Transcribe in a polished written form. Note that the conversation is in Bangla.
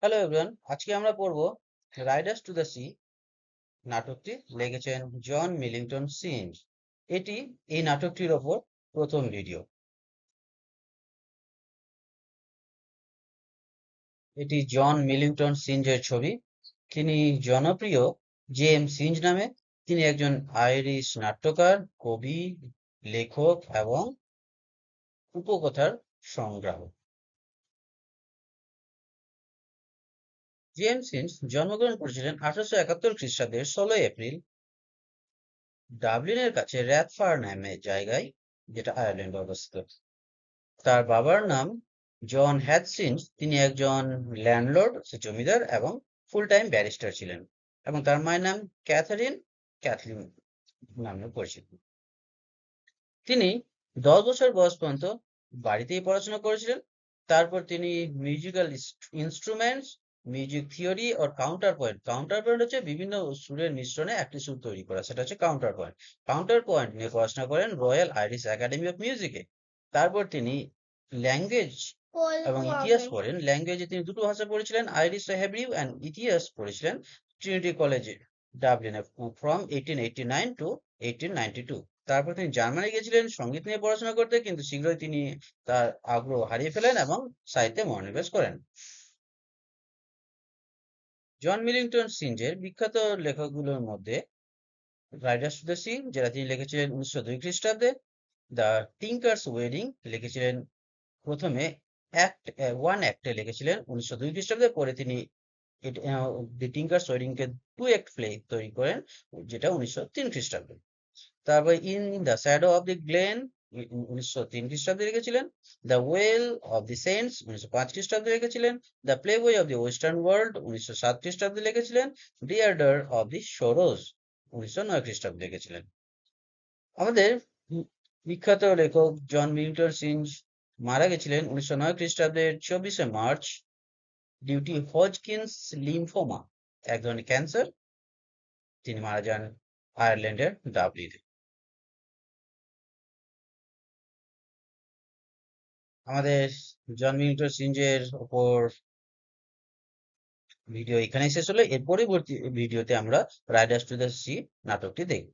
হ্যালো এভরিওয়ান, আজকে আমরা পড়ব রাইডার্স টু দ্য সি। নাটকটি লিখেছেন জন মিলিংটন সিঞ্জ। এটি এই নাটকটির ওপর প্রথম ভিডিও। এটি জন মিলিংটন সিঞ্জের ছবি। তিনি জনপ্রিয় জেমস সিঞ্জ নামে। তিনি একজন আইরিশ নাট্যকার, কবি, লেখক এবং উপকথার সংগ্রাহক। জেমস সিঞ্জ জন্মগ্রহণ করেছিলেন 1871 খ্রিস্টাব্দের 16 এপ্রিল ডাবলিনের কাছে র্যাথফার নামে জায়গায়, যেটা আয়ারল্যান্ডে অবস্থিত। তার বাবার নাম জন হ্যাথসিন্স। তিনি একজন ল্যান্ডলর্ড, জমিদার এবং ফুল টাইম ব্যারিস্টার ছিলেন, এবং তার মায়ের নাম ক্যাথলিন নামে পরিচিত। তিনি 10 বছর বয়স পর্যন্ত বাড়িতেই পড়াশোনা করেছিলেন। তারপর তিনি মিউজিক্যাল ইনস্ট্রুমেন্টস, মিউজিক থিওরি ও কাউন্টার পয়েন্ট। কাউন্টার পয়েন্ট হচ্ছে বিভিন্ন সুরের মিশ্রণে একটি সুর তৈরি করা, সেটা হচ্ছে কাউন্টার পয়েন্ট। কাউন্টার পয়েন্ট নিয়ে পড়াশোনা করেন রয়্যাল আইরিশ একাডেমি অফ মিউজিকে। তারপর তিনি ল্যাঙ্গুয়েজ এবং ইতিহাস পড়েন। ল্যাঙ্গুয়েজে তিনি দুটো ভাষা পড়েছিলেন, আইরিশ ও হেব্রিউ, অ্যান্ড ইতিহাস পড়েছিলেন ট্রিনিটি কলেজে ডাবলিনে ফ্রম 1889 টু 1892। তারপর তিনি জার্মানি গিয়েছিলেন সঙ্গীত নিয়ে পড়াশোনা করতে, কিন্তু শীঘ্রই তিনি তার আগ্রহ হারিয়ে ফেলেন এবং সাহিত্যে মনোনিবেশ করেন। জন মিলিংটন সিঞ্জের বিখ্যাত লেখকগুলোর মধ্যে রাইডার্স টু দ্য সি, যেটা তিনি লিখেছিলেন 1902 খ্রিস্টাব্দে। দ্য টিঙ্কার্স ওয়েডিং লিখেছিলেন প্রথমে ওয়ান অ্যাক্টে লিখেছিলেন 1902 খ্রিস্টাব্দে। পরে তিনি দি টিঙ্কার্স ওয়েডিং কে টু অ্যাক্ট প্লে তৈরি করেন, যেটা 1903 খ্রিস্টাব্দে। তারপর in the shadow of the glen 1903 খ্রিস্টাব্দে লিখেছিলেন। The well of the saints 1905 খ্রিস্টাব্দে লিখেছিলেন। The playboy of the western world 1907 খ্রিস্টাব্দে লিখেছিলেন। ডিয়ার্ডার অফ দি সরোজ 1909 খ্রিস্টাব্দে লিখেছিলেন। আমাদের বিখ্যাত লেখক জন মিল্টন সিঞ্জ মারা গেছিলেন 1909 খ্রিস্টাব্দের 24শে March due to Hodgkin's lymphoma, এক ধরনের ক্যান্সার। তিনি মারা যান আয়ারল্যান্ডের ডাবলিনে। আমাদের জন মিল্টন সিঞ্জের ওপর ভিডিও এখানেই শেষ হলো। এর পরবর্তী ভিডিওতে আমরা রাইডার্স টু দ্য সি নাটকটি দেখব।